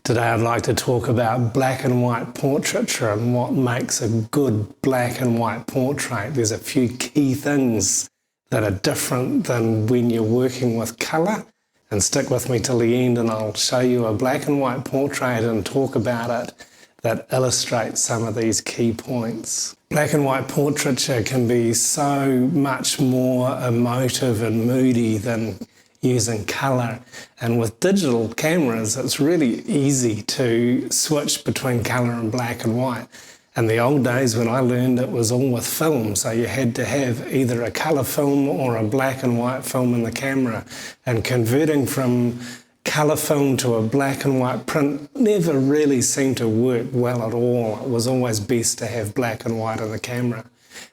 Today I'd like to talk about black and white portraiture and what makes a good black and white portrait. There's a few key things that are different than when you're working with colour. And stick with me till the end and I'll show you a black and white portrait and talk about it that illustrates some of these key points. Black and white portraiture can be so much more emotive and moody than using colour, and with digital cameras it's really easy to switch between colour and black and white. In the old days when I learned, it was all with film, so you had to have either a colour film or a black and white film in the camera, and converting from colour film to a black and white print never really seemed to work well at all. It was always best to have black and white in the camera.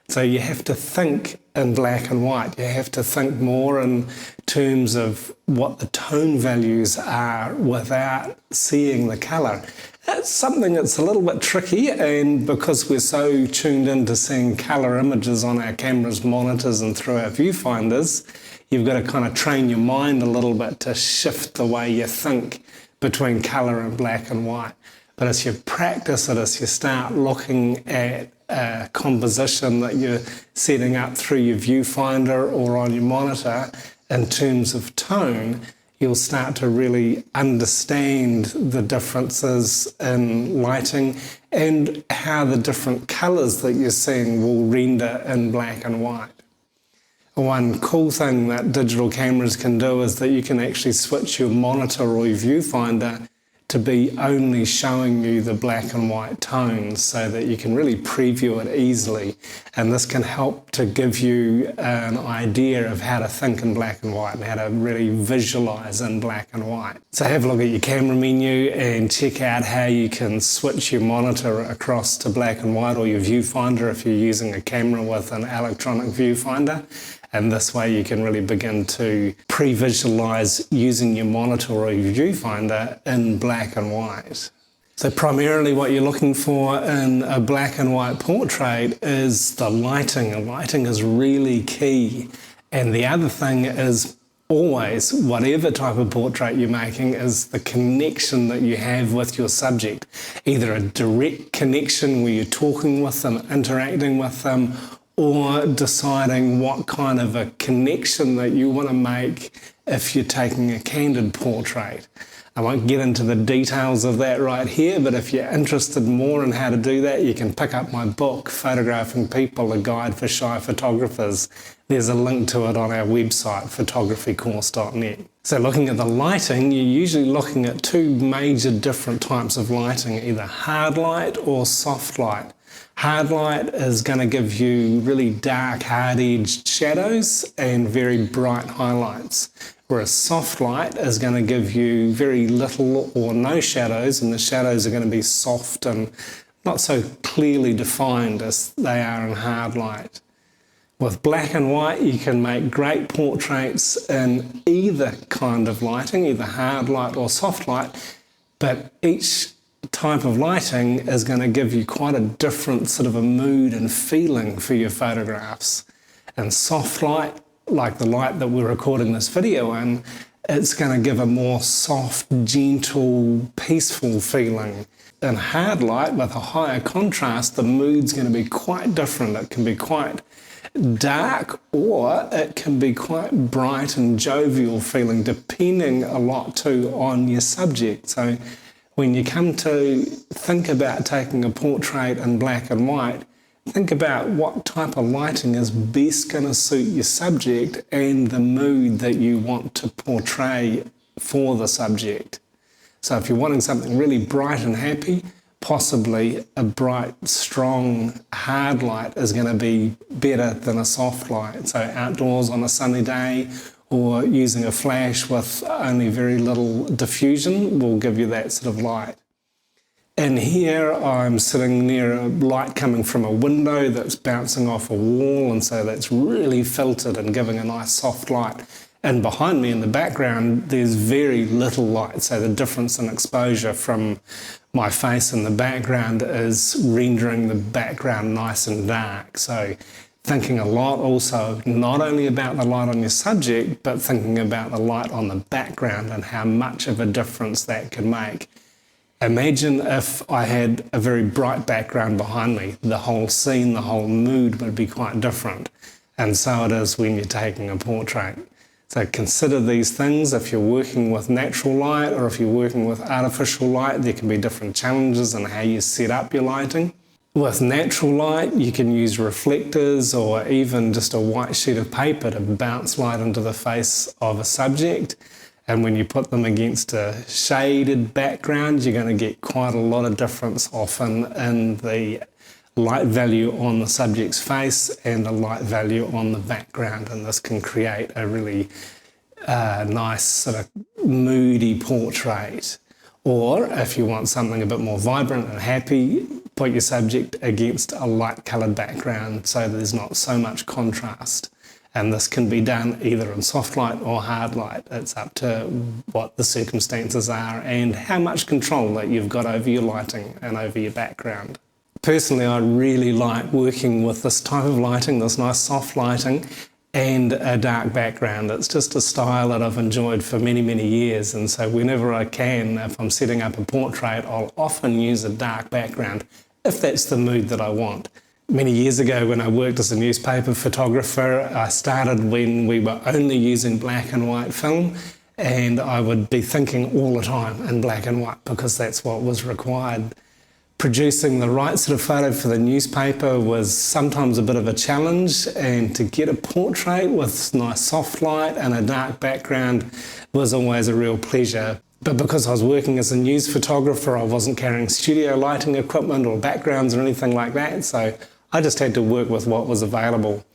So you have to think in black and white. You have to think more in terms of what the tone values are without seeing the colour. It's something that's a little bit tricky, and because we're so tuned into seeing colour images on our cameras, monitors and through our viewfinders, you've got to kind of train your mind a little bit to shift the way you think between colour and black and white. But as you practice it, as you start looking at a composition that you're setting up through your viewfinder or on your monitor in terms of tone, you'll start to really understand the differences in lighting and how the different colours that you're seeing will render in black and white. One cool thing that digital cameras can do is that you can actually switch your monitor or your viewfinder to be only showing you the black and white tones so that you can really preview it easily. And this can help to give you an idea of how to think in black and white and how to really visualize in black and white. So have a look at your camera menu and check out how you can switch your monitor across to black and white, or your viewfinder if you're using a camera with an electronic viewfinder. And this way you can really begin to pre-visualize using your monitor or your viewfinder in black and white. So primarily what you're looking for in a black and white portrait is the lighting. And lighting is really key. And the other thing is always, whatever type of portrait you're making, is the connection that you have with your subject. Either a direct connection where you're talking with them, interacting with them, or deciding what kind of a connection that you want to make if you're taking a candid portrait. I won't get into the details of that right here, but if you're interested more in how to do that, you can pick up my book, Photographing People, A Guide for Shy Photographers. There's a link to it on our website, photographycourse.net. So looking at the lighting, you're usually looking at two major different types of lighting, either hard light or soft light. Hard light is going to give you really dark, hard-edged shadows and very bright highlights, whereas soft light is going to give you very little or no shadows, and the shadows are going to be soft and not so clearly defined as they are in hard light. With black and white, you can make great portraits in either kind of lighting, either hard light or soft light, but each type of lighting is going to give you quite a different sort of a mood and feeling for your photographs. And soft light, like the light that we're recording this video in, it's going to give a more soft, gentle, peaceful feeling. In hard light, with a higher contrast, the mood's going to be quite different. It can be quite dark, or it can be quite bright and jovial feeling, depending a lot too on your subject. So when you come to think about taking a portrait in black and white, think about what type of lighting is best going to suit your subject and the mood that you want to portray for the subject. So if you're wanting something really bright and happy, possibly a bright, strong, hard light is going to be better than a soft light. So outdoors on a sunny day, or using a flash with only very little diffusion will give you that sort of light. And here I'm sitting near a light coming from a window that's bouncing off a wall, and so that's really filtered and giving a nice soft light. And behind me in the background, there's very little light, so the difference in exposure from my face in the background is rendering the background nice and dark. So thinking a lot also not only about the light on your subject, but thinking about the light on the background and how much of a difference that can make. Imagine if I had a very bright background behind me. The whole scene, the whole mood would be quite different. And so it is when you're taking a portrait. So consider these things. If you're working with natural light or if you're working with artificial light, there can be different challenges in how you set up your lighting. With natural light, you can use reflectors or even just a white sheet of paper to bounce light into the face of a subject. And when you put them against a shaded background, you're going to get quite a lot of difference often in the light value on the subject's face and the light value on the background. And this can create a really nice sort of moody portrait. Or if you want something a bit more vibrant and happy, put your subject against a light coloured background so there's not so much contrast. And this can be done either in soft light or hard light. It's up to what the circumstances are and how much control that you've got over your lighting and over your background. Personally, I really like working with this type of lighting, this nice soft lighting, and a dark background. It's just a style that I've enjoyed for many, many years. And so whenever I can, if I'm setting up a portrait, I'll often use a dark background if that's the mood that I want. Many years ago when I worked as a newspaper photographer, I started when we were only using black and white film, and I would be thinking all the time in black and white because that's what was required. Producing the right sort of photo for the newspaper was sometimes a bit of a challenge, and to get a portrait with nice soft light and a dark background was always a real pleasure. But because I was working as a news photographer, I wasn't carrying studio lighting equipment or backgrounds or anything like that, so I just had to work with what was available.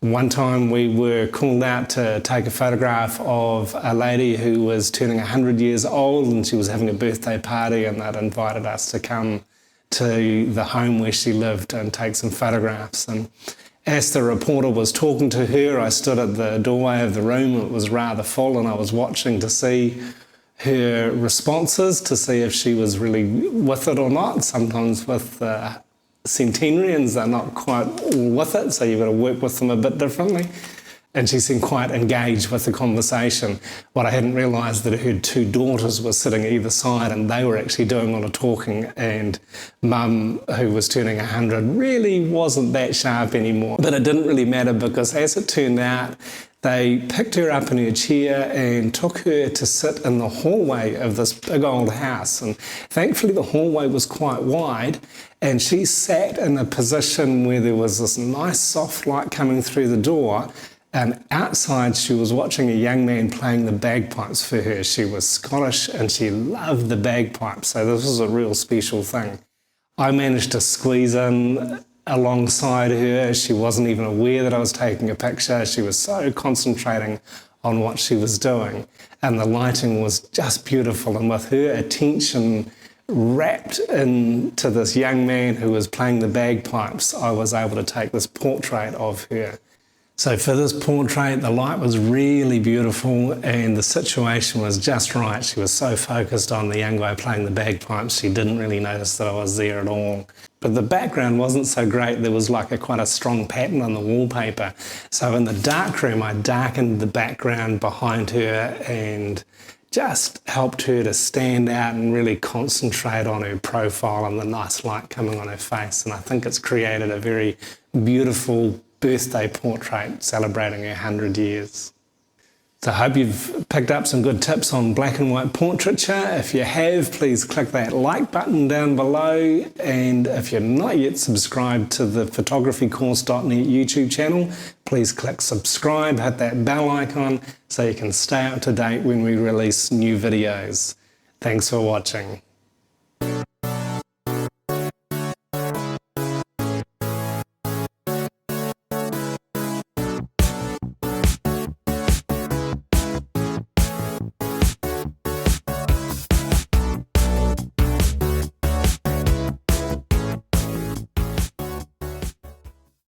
One time we were called out to take a photograph of a lady who was turning 100 years old, and she was having a birthday party, and they'd invited us to come to the home where she lived and take some photographs. And as the reporter was talking to her, I stood at the doorway of the room. It was rather full, and I was watching to see her responses, to see if she was really with it or not. Sometimes with centenarians, they're not quite all with it, so you've got to work with them a bit differently. And she seemed quite engaged with the conversation. What I hadn't realised that her two daughters were sitting either side, and they were actually doing all the talking, and Mum, who was turning 100, really wasn't that sharp anymore. But it didn't really matter because, as it turned out, they picked her up in her chair and took her to sit in the hallway of this big old house. And thankfully the hallway was quite wide, and she sat in a position where there was this nice soft light coming through the door. And outside she was watching a young man playing the bagpipes for her. She was Scottish and she loved the bagpipes, so this was a real special thing. I managed to squeeze in alongside her. She wasn't even aware that I was taking a picture. She was so concentrating on what she was doing, and the lighting was just beautiful. And with her attention wrapped into this young man who was playing the bagpipes, I was able to take this portrait of her. So for this portrait, the light was really beautiful and the situation was just right. She was so focused on the young guy playing the bagpipes, she didn't really notice that I was there at all. But the background wasn't so great. There was like quite a strong pattern on the wallpaper. So in the dark room, I darkened the background behind her and just helped her to stand out and really concentrate on her profile and the nice light coming on her face. And I think it's created a very beautiful birthday portrait celebrating her 100 years. So I hope you've picked up some good tips on black and white portraiture. If you have, please click that like button down below, and if you're not yet subscribed to the photographycourse.net YouTube channel, please click subscribe, hit that bell icon so you can stay up to date when we release new videos. Thanks for watching.